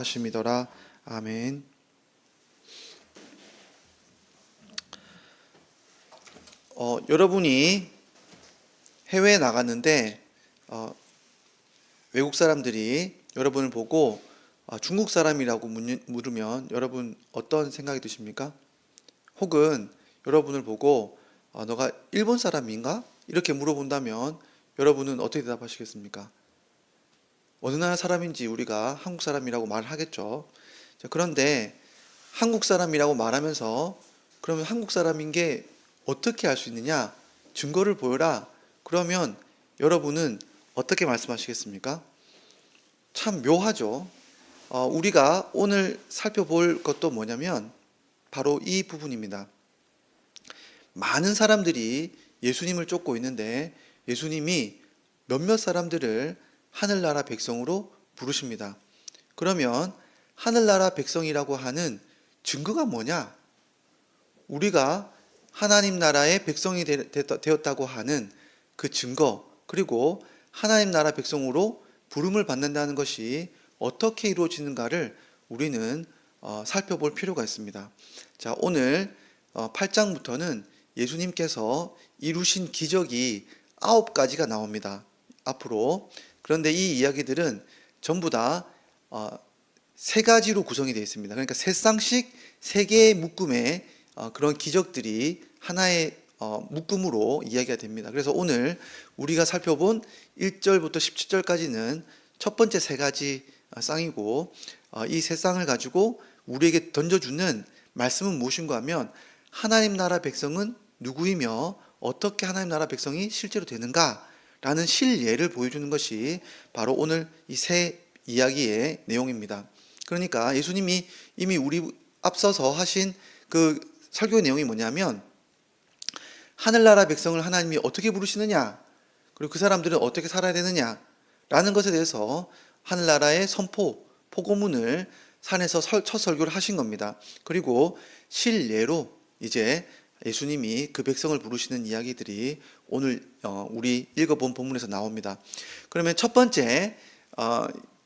하심이더라. 아멘. 여러분이 해외에 나갔는데 외국 사람들이 여러분을 보고 중국 사람이라고 물으면 여러분 어떤 생각이 드십니까? 혹은 여러분을 보고 너가 일본 사람인가? 이렇게 물어본다면 여러분은 어떻게 대답하시겠습니까? 어느 나라 사람인지 우리가 한국 사람이라고 말하겠죠. 자, 그런데 한국 사람이라고 말하면서 그러면 한국 사람인 게 어떻게 알 수 있느냐? 증거를 보여라. 그러면 여러분은 어떻게 말씀하시겠습니까? 참 묘하죠. 우리가 오늘 살펴볼 것도 뭐냐면 바로 이 부분입니다. 많은 사람들이 예수님을 쫓고 있는데 예수님이 몇몇 사람들을 하늘나라 백성으로 부르십니다. 그러면 하늘나라 백성이라고 하는 증거가 뭐냐? 우리가 하나님 나라의 백성이 되었다고 하는 그 증거, 그리고 하나님 나라 백성으로 부름을 받는다는 것이 어떻게 이루어지는가를 우리는 살펴볼 필요가 있습니다. 자, 오늘 8장부터는 예수님께서 이루신 기적이 9가지가 나옵니다. 앞으로. 그런데 이 이야기들은 전부 다 3가지로 구성이 되어 있습니다. 그러니까 3쌍씩 3개의 묶음의 그런 기적들이 하나의 묶음으로 이야기가 됩니다. 그래서 오늘 우리가 살펴본 1절부터 17절까지는 첫 번째 3가지 쌍이고, 이 3쌍을 가지고 우리에게 던져주는 말씀은 무엇인가 하면 하나님 나라 백성은 누구이며 어떻게 하나님 나라 백성이 실제로 되는가 라는 실예를 보여주는 것이 바로 오늘 이 세 이야기의 내용입니다. 그러니까 예수님이 이미 우리 앞서서 하신 그 설교의 내용이 뭐냐면 하늘나라 백성을 하나님이 어떻게 부르시느냐, 그리고 그 사람들은 어떻게 살아야 되느냐 라는 것에 대해서 하늘나라의 선포, 포고문을 산에서 첫 설교를 하신 겁니다. 그리고 실예로 이제 예수님이 그 백성을 부르시는 이야기들이 오늘 우리 읽어본 본문에서 나옵니다. 그러면 첫 번째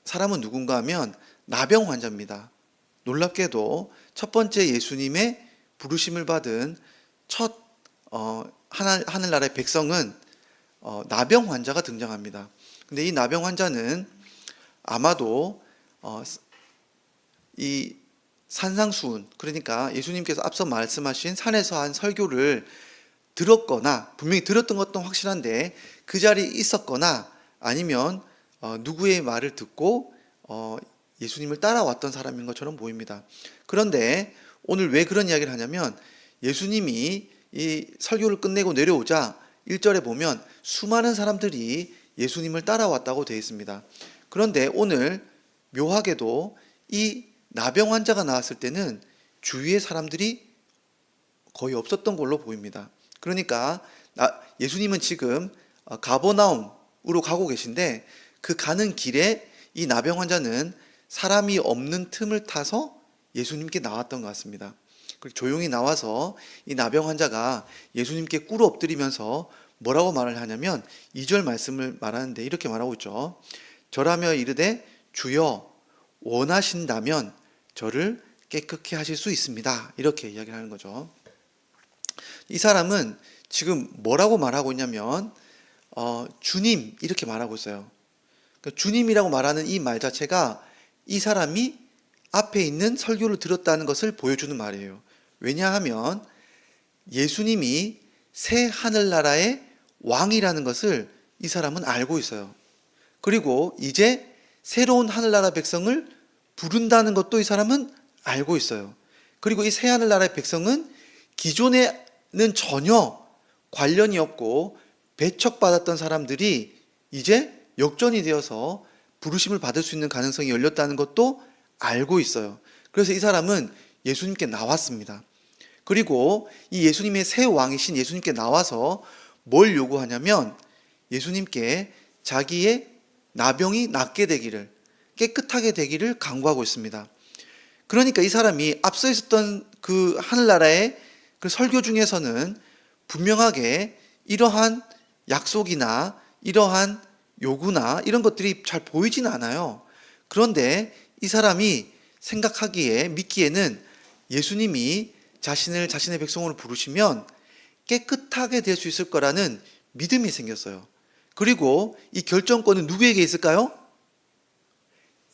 사람은 누군가 하면 나병 환자입니다. 놀랍게도 첫 번째 예수님의 부르심을 받은 첫 하늘나라의 백성은 나병 환자가 등장합니다. 근데 이 나병 환자는 아마도 이 산상수훈, 그러니까 예수님께서 앞서 말씀하신 산에서 한 설교를 들었거나, 분명히 들었던 것도 확실한데 그 자리에 있었거나, 아니면 누구의 말을 듣고 예수님을 따라왔던 사람인 것처럼 보입니다. 그런데 오늘 왜 그런 이야기를 하냐면 예수님이 이 설교를 끝내고 내려오자 1절에 보면 수많은 사람들이 예수님을 따라왔다고 되어 있습니다. 그런데 오늘 묘하게도 이 나병 환자가 나왔을 때는 주위의 사람들이 거의 없었던 걸로 보입니다. 그러니까 예수님은 지금 가버나움으로 가고 계신데 그 가는 길에 이 나병 환자는 사람이 없는 틈을 타서 예수님께 나왔던 것 같습니다. 그리고 조용히 나와서 이 나병 환자가 예수님께 꿇어 엎드리면서 뭐라고 말을 하냐면 2절 말씀을 말하는데 이렇게 말하고 있죠. 절하며 이르되 주여 원하신다면 저를 깨끗게 하실 수 있습니다. 이렇게 이야기를 하는 거죠. 이 사람은 지금 뭐라고 말하고 있냐면 주님 이렇게 말하고 있어요. 그러니까 주님이라고 말하는 이 말 자체가 이 사람이 앞에 있는 설교를 들었다는 것을 보여주는 말이에요. 왜냐하면 예수님이 새 하늘나라의 왕이라는 것을 이 사람은 알고 있어요. 그리고 이제 새로운 하늘나라 백성을 부른다는 것도 이 사람은 알고 있어요. 그리고 이 새 하늘나라의 백성은 기존에는 전혀 관련이 없고 배척받았던 사람들이 이제 역전이 되어서 부르심을 받을 수 있는 가능성이 열렸다는 것도 알고 있어요. 그래서 이 사람은 예수님께 나왔습니다. 그리고 이 예수님의 새 왕이신 예수님께 나와서 뭘 요구하냐면 예수님께 자기의 나병이 낫게 되기를, 깨끗하게 되기를 간구하고 있습니다. 그러니까 이 사람이 앞서 있었던 그 하늘나라의 그 설교 중에서는 분명하게 이러한 약속이나 이러한 요구나 이런 것들이 잘 보이진 않아요. 그런데 이 사람이 생각하기에, 믿기에는 예수님이 자신의 백성으로 부르시면 깨끗하게 될 수 있을 거라는 믿음이 생겼어요. 그리고 이 결정권은 누구에게 있을까요?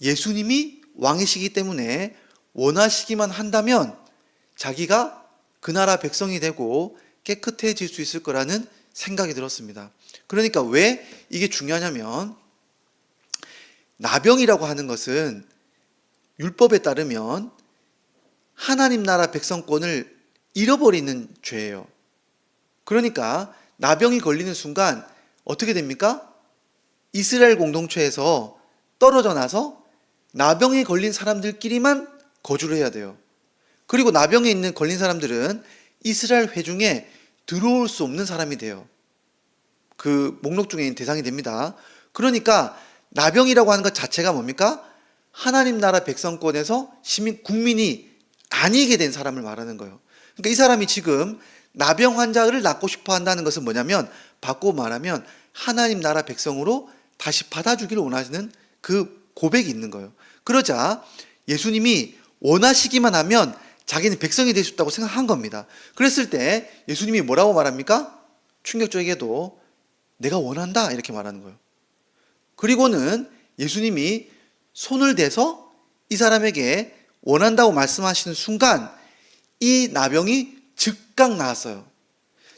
예수님이 왕이시기 때문에 원하시기만 한다면 자기가 그 나라 백성이 되고 깨끗해질 수 있을 거라는 생각이 들었습니다. 그러니까 왜 이게 중요하냐면, 나병이라고 하는 것은 율법에 따르면 하나님 나라 백성권을 잃어버리는 죄예요. 그러니까 나병이 걸리는 순간 어떻게 됩니까? 이스라엘 공동체에서 떨어져 나서 나병에 걸린 사람들끼리만 거주를 해야 돼요. 그리고 나병에 걸린 사람들은 이스라엘 회중에 들어올 수 없는 사람이 돼요. 그 목록 중에 있는 대상이 됩니다. 그러니까 나병이라고 하는 것 자체가 뭡니까? 하나님 나라 백성권에서 국민이 아니게 된 사람을 말하는 거예요. 그러니까 이 사람이 지금 나병 환자를 낫고 싶어 한다는 것은 뭐냐면, 바꿔 말하면 하나님 나라 백성으로 다시 받아주기를 원하시는 그 고백이 있는 거예요. 그러자 예수님이 원하시기만 하면 자기는 백성이 될 수 있다고 생각한 겁니다. 그랬을 때 예수님이 뭐라고 말합니까? 충격적이게도 내가 원한다 이렇게 말하는 거예요. 그리고는 예수님이 손을 대서 이 사람에게 원한다고 말씀하시는 순간 이 나병이 즉각 나았어요.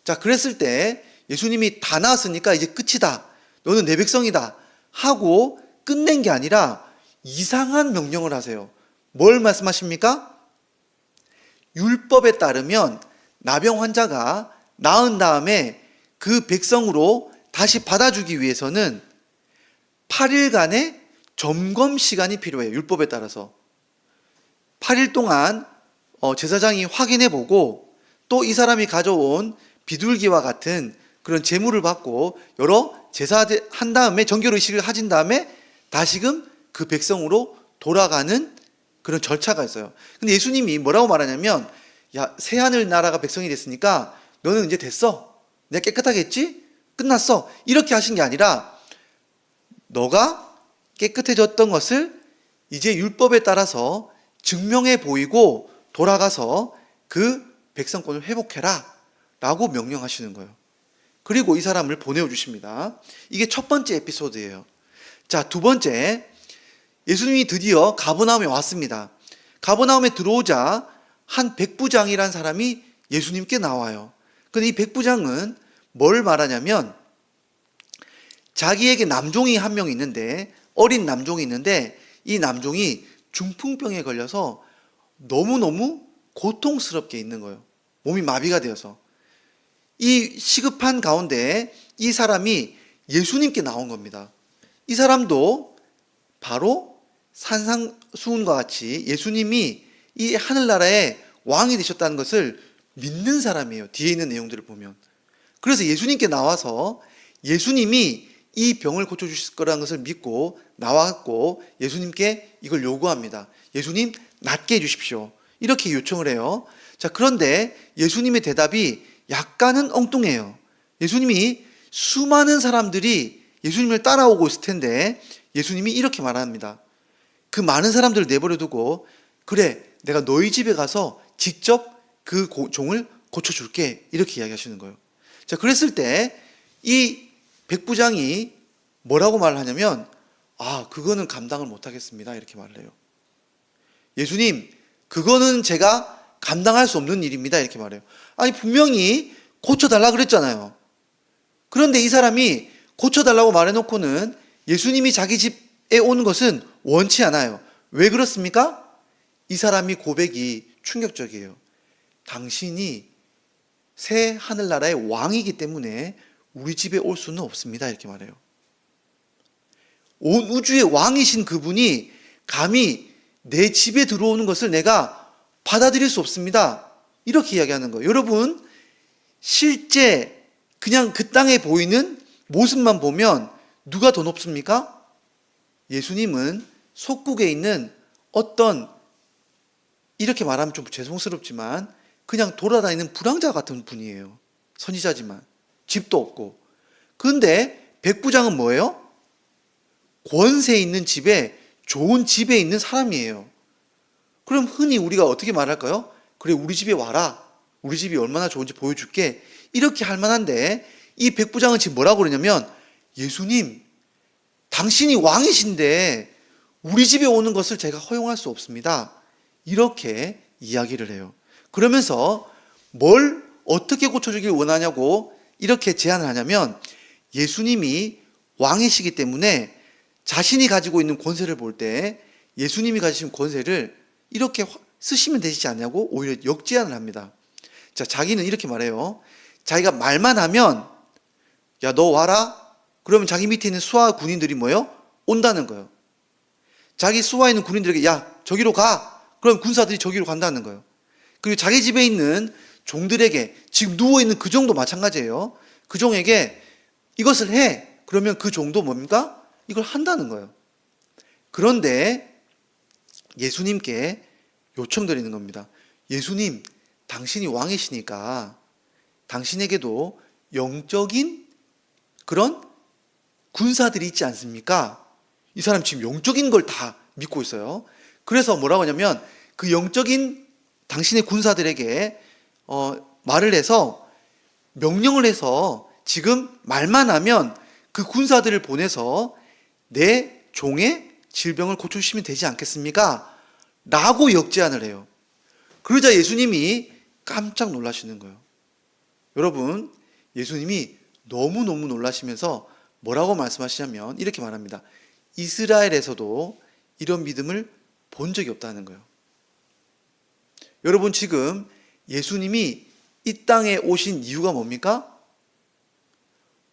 자, 그랬을 때 예수님이 다 나았으니까 이제 끝이다, 너는 내 백성이다 하고 끝낸 게 아니라 이상한 명령을 하세요. 뭘 말씀하십니까? 율법에 따르면 나병 환자가 나은 다음에 그 백성으로 다시 받아주기 위해서는 8일간의 점검 시간이 필요해요. 율법에 따라서 8일 동안 제사장이 확인해보고, 또 이 사람이 가져온 비둘기와 같은 그런 제물을 받고 여러 제사한 다음에 정결의식을 하신 다음에 다시금 그 백성으로 돌아가는 그런 절차가 있어요. 근데 예수님이 뭐라고 말하냐면, 야, 새하늘 나라가 백성이 됐으니까 너는 이제 됐어, 내가 깨끗하게 했지? 끝났어, 이렇게 하신 게 아니라 너가 깨끗해졌던 것을 이제 율법에 따라서 증명해 보이고 돌아가서 그 백성권을 회복해라 라고 명령하시는 거예요. 그리고 이 사람을 보내어 주십니다. 이게 첫 번째 에피소드예요. 자, 두 번째, 예수님이 드디어 가버나움에 왔습니다. 가버나움에 들어오자 한 백부장이라는 사람이 예수님께 나와요. 근데 이 백부장은 뭘 말하냐면, 자기에게 남종이 한 명 있는데, 어린 남종이 있는데, 이 남종이 중풍병에 걸려서 너무너무 고통스럽게 있는 거예요. 몸이 마비가 되어서. 이 시급한 가운데 이 사람이 예수님께 나온 겁니다. 이 사람도 바로 산상수훈과 같이 예수님이 이 하늘나라의 왕이 되셨다는 것을 믿는 사람이에요. 뒤에 있는 내용들을 보면. 그래서 예수님께 나와서 예수님이 이 병을 고쳐주실 거라는 것을 믿고 나왔고, 예수님께 이걸 요구합니다. 예수님, 낫게 해주십시오. 이렇게 요청을 해요. 자, 그런데 예수님의 대답이 약간은 엉뚱해요. 예수님이 수많은 사람들이 예수님을 따라오고 있을 텐데 예수님이 이렇게 말합니다. 그 많은 사람들을 내버려 두고, 그래, 내가 너희 집에 가서 직접 그 종을 고쳐줄게, 이렇게 이야기하시는 거예요. 자, 그랬을 때 이 백부장이 뭐라고 말을 하냐면, 그거는 감당을 못하겠습니다, 이렇게 말을 해요. 예수님, 그거는 제가 감당할 수 없는 일입니다, 이렇게 말해요. 아니, 분명히 고쳐달라 그랬잖아요. 그런데 이 사람이 고쳐달라고 말해놓고는 예수님이 자기 집에 오는 것은 원치 않아요. 왜 그렇습니까? 이 사람이 고백이 충격적이에요. 당신이 새 하늘나라의 왕이기 때문에 우리 집에 올 수는 없습니다, 이렇게 말해요. 온 우주의 왕이신 그분이 감히 내 집에 들어오는 것을 내가 받아들일 수 없습니다, 이렇게 이야기하는 거예요. 여러분, 실제 그냥 그 땅에 보이는 모습만 보면 누가 더 높습니까? 예수님은 속국에 있는 어떤, 이렇게 말하면 좀 죄송스럽지만 그냥 돌아다니는 불황자 같은 분이에요. 선지자지만 집도 없고. 그런데 백부장은 뭐예요? 권세 있는 집에 좋은 집에 있는 사람이에요. 그럼 흔히 우리가 어떻게 말할까요? 그래, 우리 집에 와라. 우리 집이 얼마나 좋은지 보여줄게. 이렇게 할 만한데 이 백부장은 지금 뭐라고 그러냐면, 예수님, 당신이 왕이신데 우리 집에 오는 것을 제가 허용할 수 없습니다. 이렇게 이야기를 해요. 그러면서 뭘 어떻게 고쳐주길 원하냐고 이렇게 제안을 하냐면, 예수님이 왕이시기 때문에 자신이 가지고 있는 권세를 볼 때 예수님이 가지신 권세를 이렇게 쓰시면 되시지 않냐고 오히려 역제안을 합니다. 자, 자기는 이렇게 말해요. 자기가 말만 하면, 야, 너 와라. 그러면 자기 밑에 있는 수하 군인들이 뭐예요? 온다는 거예요. 자기 수하에 있는 군인들에게, 야, 저기로 가. 그럼 군사들이 저기로 간다는 거예요. 그리고 자기 집에 있는 종들에게, 지금 누워있는 그 종도 마찬가지예요. 그 종에게 이것을 해. 그러면 그 종도 뭡니까? 이걸 한다는 거예요. 그런데 예수님께 요청드리는 겁니다. 예수님, 당신이 왕이시니까 당신에게도 영적인 그런 군사들이 있지 않습니까? 이 사람 지금 영적인 걸 다 믿고 있어요. 그래서 뭐라고 하냐면, 그 영적인 당신의 군사들에게 말을 해서, 명령을 해서 지금 말만 하면 그 군사들을 보내서 내 종의 질병을 고쳐주시면 되지 않겠습니까? 라고 역제안을 해요. 그러자 예수님이 깜짝 놀라시는 거예요. 여러분, 예수님이 너무너무 놀라시면서 뭐라고 말씀하시냐면 이렇게 말합니다. 이스라엘에서도 이런 믿음을 본 적이 없다는 거예요. 여러분, 지금 예수님이 이 땅에 오신 이유가 뭡니까?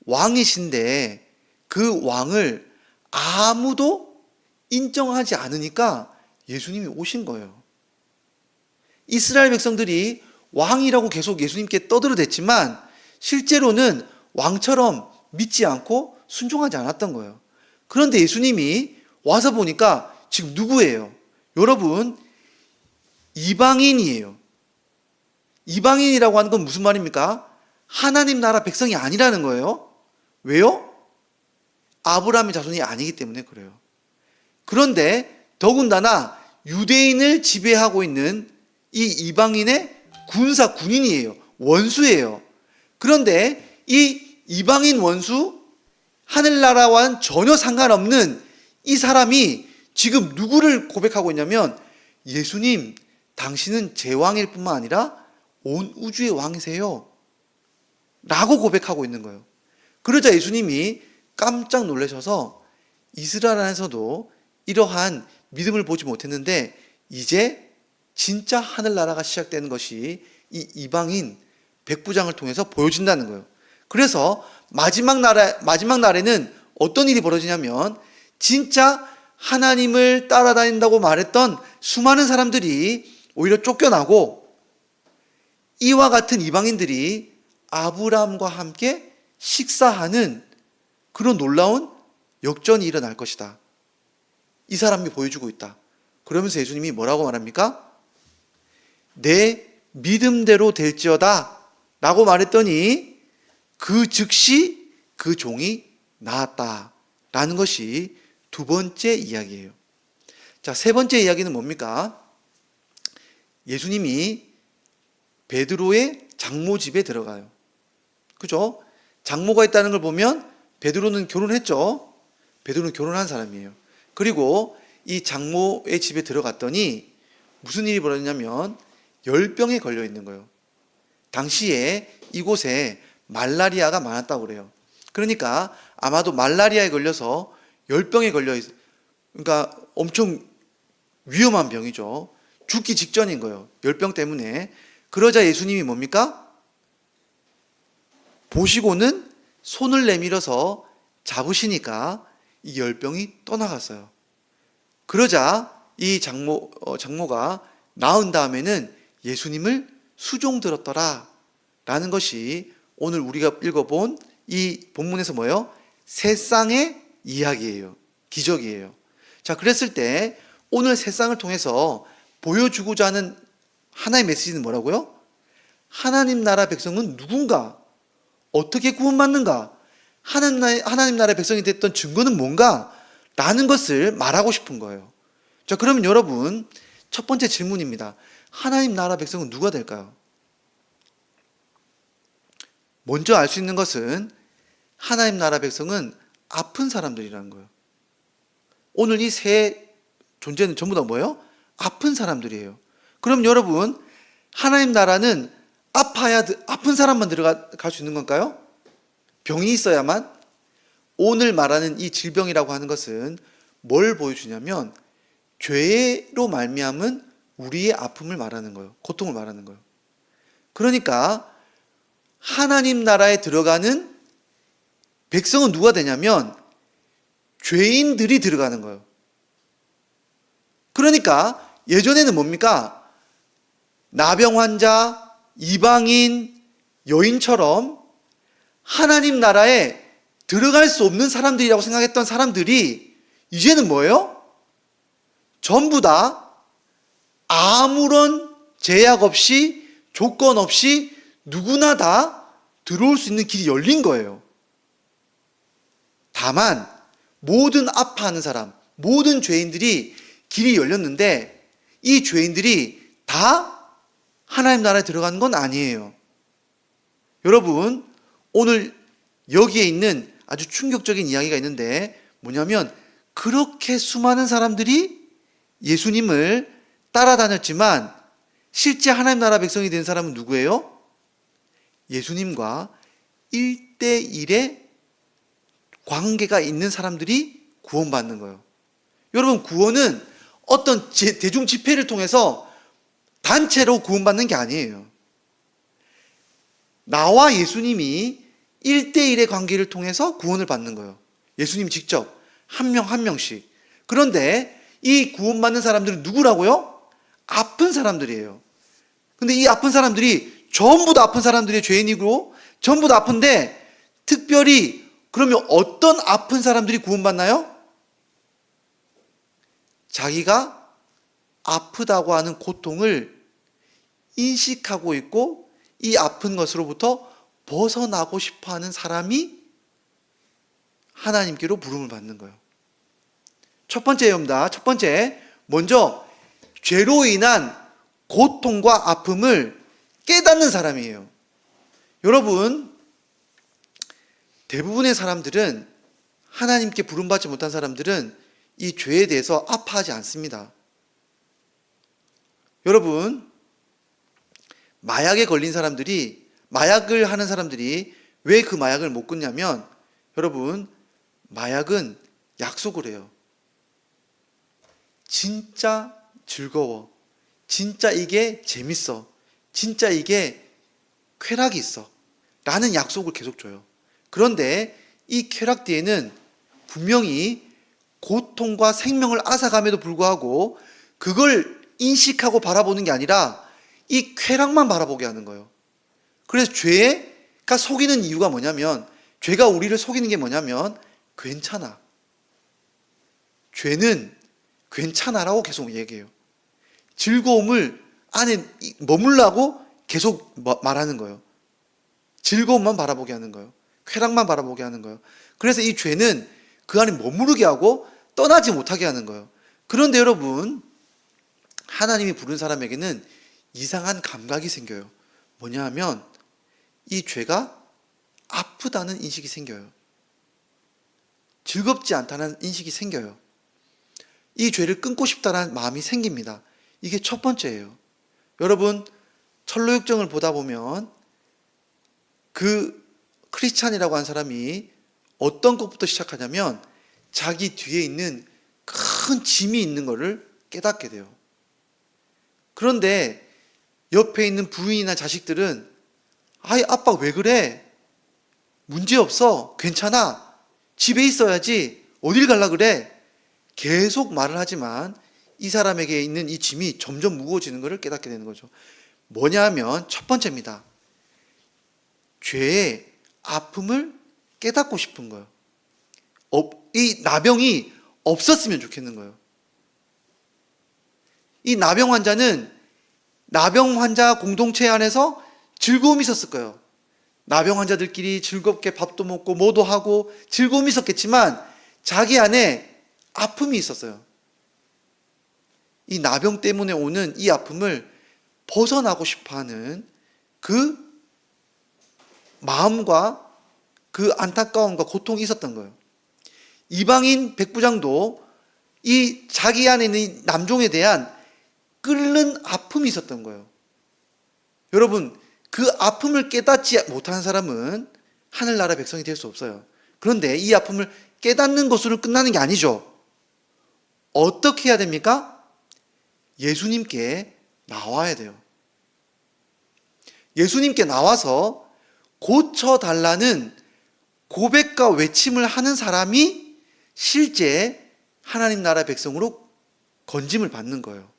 왕이신데 그 왕을 아무도 인정하지 않으니까 예수님이 오신 거예요. 이스라엘 백성들이 왕이라고 계속 예수님께 떠들어댔지만 실제로는 왕처럼 믿지 않고 순종하지 않았던 거예요. 그런데 예수님이 와서 보니까 지금 누구예요? 여러분, 이방인이에요. 이방인이라고 하는 건 무슨 말입니까? 하나님 나라 백성이 아니라는 거예요. 왜요? 아브라함의 자손이 아니기 때문에 그래요. 그런데 더군다나 유대인을 지배하고 있는 이 이방인의 군인이에요. 원수예요. 그런데 이 이방인 원수, 하늘나라와는 전혀 상관없는 이 사람이 지금 누구를 고백하고 있냐면, 예수님, 당신은 제 왕일 뿐만 아니라 온 우주의 왕이세요. 라고 고백하고 있는 거예요. 그러자 예수님이 깜짝 놀라셔서, 이스라엘 안에서도 이러한 믿음을 보지 못했는데 이제 진짜 하늘나라가 시작되는 것이 이 이방인 백부장을 통해서 보여진다는 거예요. 그래서 마지막 날에는 어떤 일이 벌어지냐면, 진짜 하나님을 따라다닌다고 말했던 수많은 사람들이 오히려 쫓겨나고, 이와 같은 이방인들이 아브라함과 함께 식사하는 그런 놀라운 역전이 일어날 것이다. 이 사람이 보여주고 있다. 그러면서 예수님이 뭐라고 말합니까? 내 믿음대로 될지어다 라고 말했더니 그 즉시 그 종이 나았다 라는 것이 두 번째 이야기예요. 자, 세 번째 이야기는 뭡니까? 예수님이 베드로의 장모 집에 들어가요. 그죠? 장모가 있다는 걸 보면 베드로는 결혼했죠. 베드로는 결혼한 사람이에요. 그리고 이 장모의 집에 들어갔더니 무슨 일이 벌어졌냐면 열병에 걸려 있는 거예요. 당시에 이곳에 말라리아가 많았다고 그래요. 그러니까 아마도 말라리아에 걸려서 열병에 걸려 있어요. 그러니까 엄청 위험한 병이죠. 죽기 직전인 거예요. 열병 때문에. 그러자 예수님이 뭡니까? 보시고는 손을 내밀어서 잡으시니까 이 열병이 떠나갔어요. 그러자 이 장모가 나은 다음에는 예수님을 수종들었더라 라는 것이 오늘 우리가 읽어본 이 본문에서 뭐예요? 세상의 이야기예요. 기적이에요. 자, 그랬을 때 오늘 세상을 통해서 보여주고자 하는 하나의 메시지는 뭐라고요? 하나님 나라 백성은 누군가? 어떻게 구원받는가? 하나님 나라의 백성이 됐던 증거는 뭔가? 라는 것을 말하고 싶은 거예요. 자, 그러면 여러분, 첫 번째 질문입니다. 하나님 나라 백성은 누가 될까요? 먼저 알 수 있는 것은 하나님 나라 백성은 아픈 사람들이라는 거예요. 오늘 이 세 존재는 전부 다 뭐예요? 아픈 사람들이에요. 그럼 여러분, 하나님 나라는 아픈 사람만 들어갈 수 있는 건가요? 병이 있어야만? 오늘 말하는 이 질병이라고 하는 것은 뭘 보여주냐면 죄로 말미암은 우리의 아픔을 말하는 거예요. 고통을 말하는 거예요. 그러니까 하나님 나라에 들어가는 백성은 누가 되냐면 죄인들이 들어가는 거예요. 그러니까 예전에는 뭡니까? 나병 환자, 이방인, 여인처럼 하나님 나라에 들어갈 수 없는 사람들이라고 생각했던 사람들이 이제는 뭐예요? 전부 다 아무런 제약 없이, 조건 없이 누구나 다 들어올 수 있는 길이 열린 거예요. 다만 모든 아파하는 사람, 모든 죄인들이 길이 열렸는데 이 죄인들이 다 하나님 나라에 들어가는 건 아니에요. 여러분, 오늘 여기에 있는 아주 충격적인 이야기가 있는데 뭐냐면 그렇게 수많은 사람들이 예수님을 따라다녔지만 실제 하나님 나라 백성이 된 사람은 누구예요? 예수님과 1대1의 관계가 있는 사람들이 구원받는 거예요. 여러분, 구원은 어떤 대중 집회를 통해서 단체로 구원받는 게 아니에요. 나와 예수님이 1대1의 관계를 통해서 구원을 받는 거예요. 예수님 직접 한 명 한 명씩. 그런데 이 구원받는 사람들은 누구라고요? 아픈 사람들이에요. 근데 이 아픈 사람들이 전부 다 아픈 사람들이 죄인이고 전부 다 아픈데 특별히 그러면 어떤 아픈 사람들이 구원받나요? 자기가 아프다고 하는 고통을 인식하고 있고 이 아픈 것으로부터 벗어나고 싶어하는 사람이 하나님께로 부름을 받는 거예요. 첫 번째입니다. 첫 번째, 먼저 죄로 인한 고통과 아픔을 깨닫는 사람이에요. 여러분, 대부분의 사람들은 하나님께 부름받지 못한 사람들은 이 죄에 대해서 아파하지 않습니다. 여러분, 마약에 걸린 사람들이, 마약을 하는 사람들이 왜 그 마약을 못 끊냐면 여러분, 마약은 약속을 해요. 진짜 즐거워. 진짜 이게 재밌어. 진짜 이게 쾌락이 있어. 라는 약속을 계속 줘요. 그런데 이 쾌락 뒤에는 분명히 고통과 생명을 앗아감에도 불구하고 그걸 인식하고 바라보는 게 아니라 이 쾌락만 바라보게 하는 거예요. 그래서 죄가 속이는 이유가 뭐냐면, 죄가 우리를 속이는 게 뭐냐면 괜찮아. 죄는 괜찮아라고 계속 얘기해요. 즐거움을 안에 머물라고 계속 말하는 거예요. 즐거움만 바라보게 하는 거예요. 쾌락만 바라보게 하는 거예요. 그래서 이 죄는 그 안에 머무르게 하고 떠나지 못하게 하는 거예요. 그런데 여러분, 하나님이 부른 사람에게는 이상한 감각이 생겨요. 뭐냐 하면 이 죄가 아프다는 인식이 생겨요. 즐겁지 않다는 인식이 생겨요. 이 죄를 끊고 싶다는 마음이 생깁니다. 이게 첫 번째예요. 여러분, 철로역정을 보다 보면 그 크리스찬이라고 한 사람이 어떤 것부터 시작하냐면 자기 뒤에 있는 큰 짐이 있는 것을 깨닫게 돼요. 그런데 옆에 있는 부인이나 자식들은 아이, 아빠 왜 그래? 문제없어. 괜찮아. 집에 있어야지. 어딜 갈라 그래? 계속 말을 하지만 이 사람에게 있는 이 짐이 점점 무거워지는 것을 깨닫게 되는 거죠. 뭐냐 하면 첫 번째입니다. 죄의 아픔을 깨닫고 싶은 거예요. 이 나병이 없었으면 좋겠는 거예요. 이 나병 환자는 나병 환자 공동체 안에서 즐거움이 있었을 거예요. 나병 환자들끼리 즐겁게 밥도 먹고 뭐도 하고 즐거움이 있었겠지만 자기 안에 아픔이 있었어요. 이 나병 때문에 오는 이 아픔을 벗어나고 싶어하는 그 마음과 그 안타까움과 고통이 있었던 거예요. 이방인 백부장도 이 자기 안에 있는 이 남종에 대한 끓는 아픔이 있었던 거예요. 여러분, 그 아픔을 깨닫지 못하는 사람은 하늘나라 백성이 될 수 없어요. 그런데 이 아픔을 깨닫는 것으로 끝나는 게 아니죠. 어떻게 해야 됩니까? 예수님께 나와야 돼요. 예수님께 나와서 고쳐달라는 고백과 외침을 하는 사람이 실제 하나님 나라 백성으로 건짐을 받는 거예요.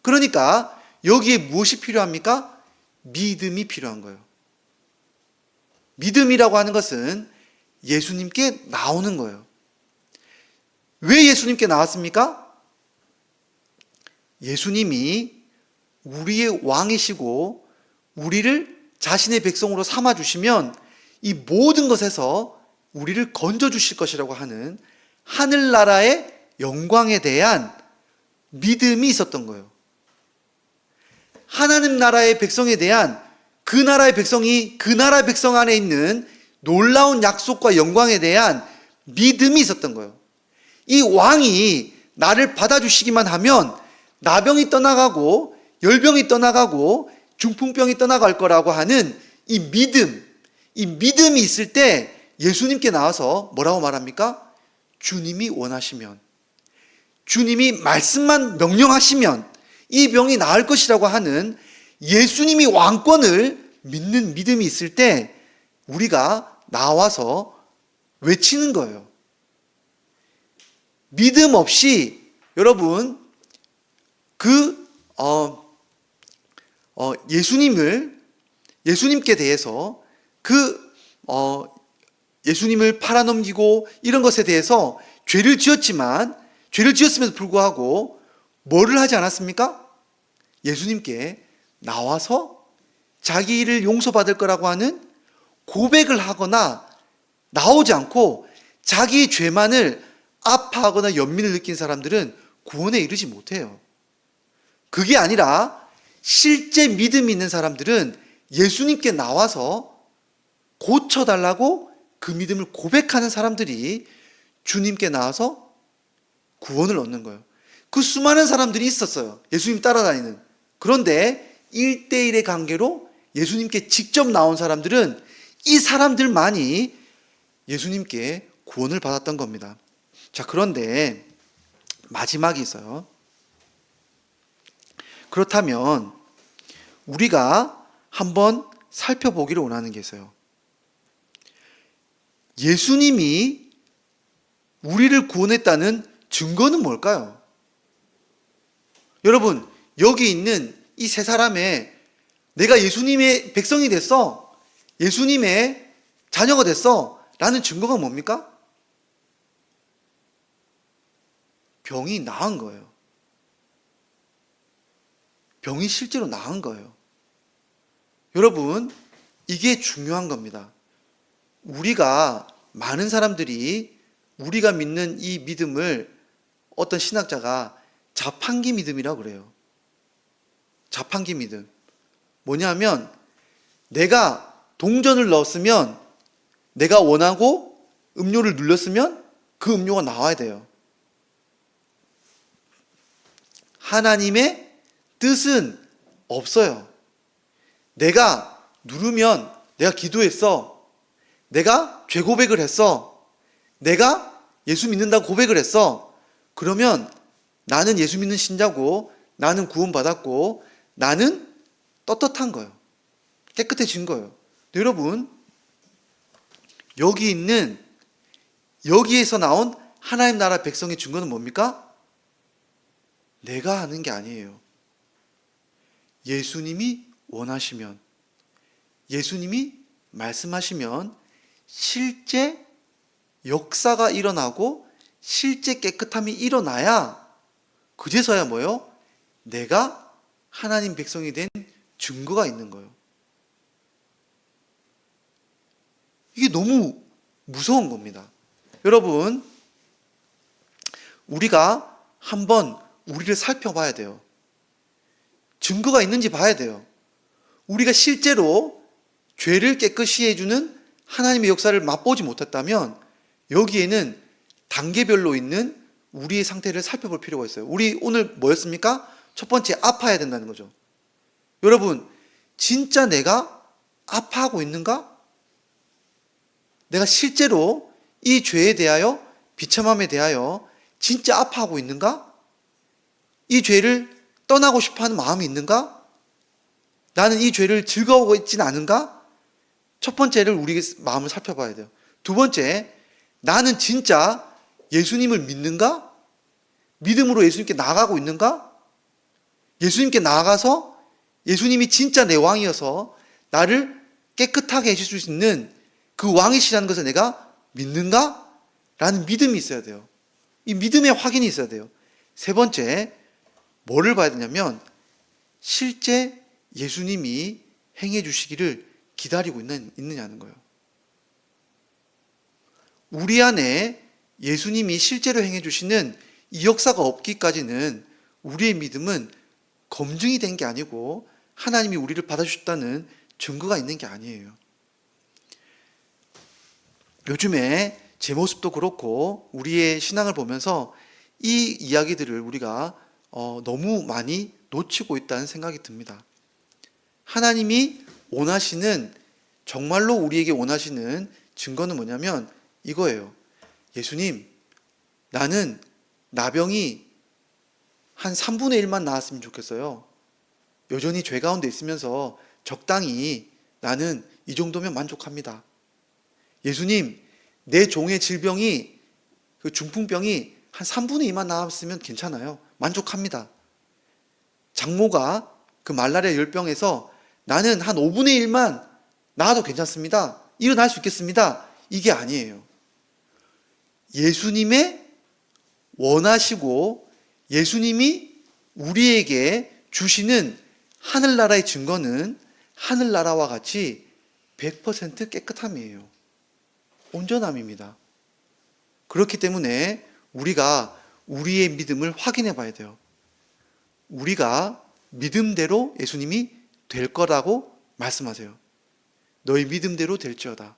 그러니까 여기에 무엇이 필요합니까? 믿음이 필요한 거예요. 믿음이라고 하는 것은 예수님께 나오는 거예요. 왜 예수님께 나왔습니까? 예수님이 우리의 왕이시고 우리를 자신의 백성으로 삼아주시면 이 모든 것에서 우리를 건져주실 것이라고 하는 하늘나라의 영광에 대한 믿음이 있었던 거예요. 하나님 나라의 백성에 대한 그 나라의 백성이 그 나라 백성 안에 있는 놀라운 약속과 영광에 대한 믿음이 있었던 거예요. 이 왕이 나를 받아주시기만 하면 나병이 떠나가고 열병이 떠나가고 중풍병이 떠나갈 거라고 하는 이 믿음이 있을 때 예수님께 나와서 뭐라고 말합니까? 주님이 원하시면, 주님이 말씀만 명령하시면 이 병이 나을 것이라고 하는 예수님이 왕권을 믿는 믿음이 있을 때 우리가 나와서 외치는 거예요. 믿음 없이 여러분 예수님께 대해서 예수님을 팔아넘기고 이런 것에 대해서 죄를 지었음에도 불구하고 뭐를 하지 않았습니까? 예수님께 나와서 자기 일을 용서받을 거라고 하는 고백을 하거나 나오지 않고 자기의 죄만을 아파하거나 연민을 느낀 사람들은 구원에 이르지 못해요. 그게 아니라 실제 믿음이 있는 사람들은 예수님께 나와서 고쳐달라고 그 믿음을 고백하는 사람들이 주님께 나와서 구원을 얻는 거예요. 그 수많은 사람들이 있었어요. 예수님 따라다니는. 그런데 1대1의 관계로 예수님께 직접 나온 사람들은 이 사람들만이 예수님께 구원을 받았던 겁니다. 자, 그런데 마지막이 있어요. 그렇다면 우리가 한번 살펴보기를 원하는 게 있어요. 예수님이 우리를 구원했다는 증거는 뭘까요? 여러분, 여기 있는 이 세 사람의 내가 예수님의 백성이 됐어, 예수님의 자녀가 됐어 라는 증거가 뭡니까? 병이 나은 거예요. 병이 실제로 나은 거예요. 여러분, 이게 중요한 겁니다. 우리가 많은 사람들이 우리가 믿는 이 믿음을 어떤 신학자가 자판기 믿음이라고 그래요. 자판기 믿음. 뭐냐면 내가 동전을 넣었으면 내가 원하고 음료를 눌렀으면 그 음료가 나와야 돼요. 하나님의 뜻은 없어요. 내가 누르면 내가 기도했어. 내가 죄 고백을 했어. 내가 예수 믿는다고 고백을 했어. 그러면 나는 예수 믿는 신자고 나는 구원받았고 나는 떳떳한 거예요. 깨끗해진 거예요. 여러분, 여기에서 나온 하나님 나라 백성의 증거는 뭡니까? 내가 하는 게 아니에요. 예수님이 원하시면, 예수님이 말씀하시면 실제 역사가 일어나고 실제 깨끗함이 일어나야 그제서야 뭐요? 내가 하나님 백성이 된 증거가 있는 거예요. 이게 너무 무서운 겁니다. 여러분, 우리가 한번 우리를 살펴봐야 돼요. 증거가 있는지 봐야 돼요. 우리가 실제로 죄를 깨끗이 해주는 하나님의 역사를 맛보지 못했다면 여기에는 단계별로 있는 우리의 상태를 살펴볼 필요가 있어요. 우리 오늘 뭐였습니까? 첫 번째, 아파야 된다는 거죠. 여러분, 진짜 내가 아파하고 있는가? 내가 실제로 이 죄에 대하여, 비참함에 대하여 진짜 아파하고 있는가? 이 죄를 떠나고 싶어하는 마음이 있는가? 나는 이 죄를 즐거워하고 있지는 않은가? 첫 번째를 우리 마음을 살펴봐야 돼요. 두 번째, 나는 진짜 예수님을 믿는가? 믿음으로 예수님께 나아가고 있는가? 예수님께 나아가서 예수님이 진짜 내 왕이어서 나를 깨끗하게 해줄 수 있는 그 왕이시라는 것을 내가 믿는가? 라는 믿음이 있어야 돼요. 이 믿음의 확인이 있어야 돼요. 세 번째, 뭐를 봐야 되냐면 실제 예수님이 행해 주시기를 기다리고 있느냐는 거예요. 우리 안에 예수님이 실제로 행해 주시는 이 역사가 없기까지는 우리의 믿음은 검증이 된 게 아니고 하나님이 우리를 받아주셨다는 증거가 있는 게 아니에요. 요즘에 제 모습도 그렇고 우리의 신앙을 보면서 이 이야기들을 우리가 너무 많이 놓치고 있다는 생각이 듭니다. 하나님이 원하시는, 정말로 우리에게 원하시는 증거는 뭐냐면 이거예요. 예수님, 나는 나병이 한 3분의 1만 나았으면 좋겠어요. 여전히 죄 가운데 있으면서 적당히 나는 이 정도면 만족합니다. 예수님, 내 종의 질병이, 그 중풍병이 한 3분의 2만 나았으면 괜찮아요. 만족합니다. 장모가 그 말라리아 열병에서 나는 한 5분의 1만 나아도 괜찮습니다. 일어날 수 있겠습니다. 이게 아니에요. 예수님의 원하시고 예수님이 우리에게 주시는 하늘나라의 증거는 하늘나라와 같이 100% 깨끗함이에요. 온전함입니다. 그렇기 때문에 우리가 우리의 믿음을 확인해 봐야 돼요. 우리가 믿음대로 예수님이 될 거라고 말씀하세요. 너희 믿음대로 될지어다.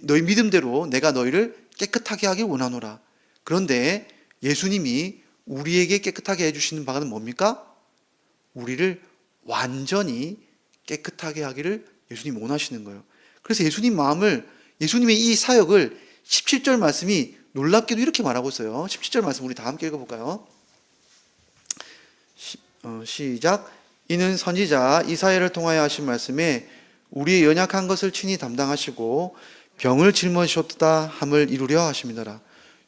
너희 믿음대로 내가 너희를 깨끗하게 하길 원하노라. 그런데 예수님이 우리에게 깨끗하게 해주시는 바는 뭡니까? 우리를 완전히 깨끗하게 하기를 예수님이 원하시는 거예요. 그래서 예수님의 이 사역을 17절 말씀이 놀랍게도 이렇게 말하고 있어요. 17절 말씀 우리 다 함께 읽어볼까요? 시작. 이는 선지자 이사야를 통하여 하신 말씀에 우리의 연약한 것을 친히 담당하시고 병을 짊어지셨다 함을 이루려 하심이더라.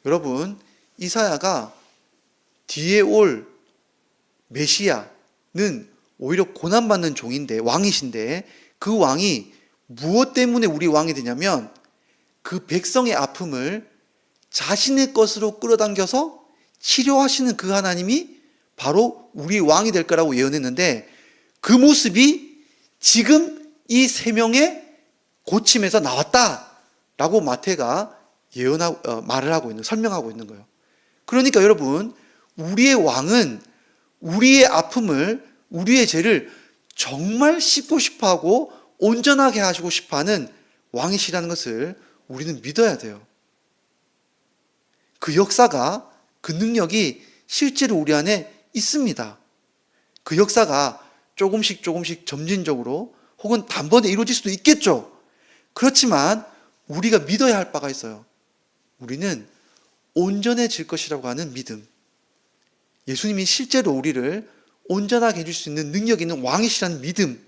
여러분, 이사야가 뒤에 올 메시아는 오히려 고난받는 종인데, 왕이신데, 그 왕이 무엇 때문에 우리 왕이 되냐면 그 백성의 아픔을 자신의 것으로 끌어당겨서 치료하시는 그 하나님이 바로 우리 왕이 될 거라고 예언했는데, 그 모습이 지금 이 세 명의 고침에서 나왔다라고 마태가 설명하고 있는 거예요. 그러니까 여러분, 우리의 왕은 우리의 아픔을, 우리의 죄를 정말 씻고 싶어하고 온전하게 하시고 싶어하는 왕이시라는 것을 우리는 믿어야 돼요. 그 역사가, 그 능력이 실제로 우리 안에 있습니다. 그 역사가 조금씩 점진적으로 혹은 단번에 이루어질 수도 있겠죠. 그렇지만 우리가 믿어야 할 바가 있어요. 우리는 온전해질 것이라고 하는 믿음. 예수님이 실제로 우리를 온전하게 해줄 수 있는 능력 있는 왕이시라는 믿음.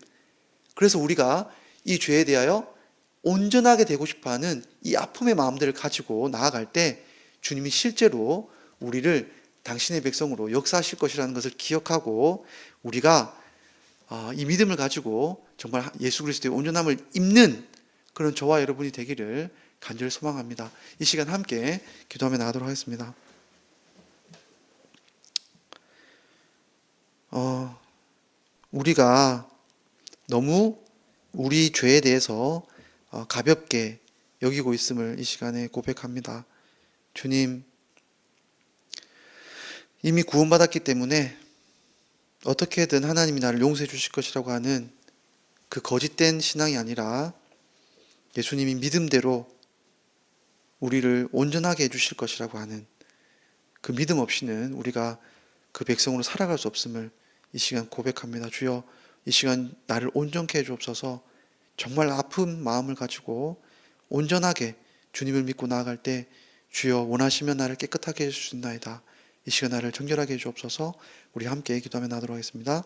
그래서 우리가 이 죄에 대하여 온전하게 되고 싶어하는 이 아픔의 마음들을 가지고 나아갈 때 주님이 실제로 우리를 당신의 백성으로 역사하실 것이라는 것을 기억하고 우리가 이 믿음을 가지고 정말 예수 그리스도의 온전함을 입는 그런 저와 여러분이 되기를 간절히 소망합니다. 이 시간 함께 기도하며 나가도록 하겠습니다. 우리가 너무 우리 죄에 대해서 가볍게 여기고 있음을 이 시간에 고백합니다. 주님, 이미 구원받았기 때문에 어떻게든 하나님이 나를 용서해 주실 것이라고 하는 그 거짓된 신앙이 아니라 예수님이 믿음대로 우리를 온전하게 해주실 것이라고 하는 그 믿음 없이는 우리가 그 백성으로 살아갈 수 없음을 이 시간 고백합니다. 주여, 이 시간 나를 온전케 해주옵소서. 정말 아픈 마음을 가지고 온전하게 주님을 믿고 나아갈 때 주여 원하시면 나를 깨끗하게 해주신나이다. 이 시간 나를 정결하게 해주옵소서. 우리 함께 기도하며 나도록 하겠습니다.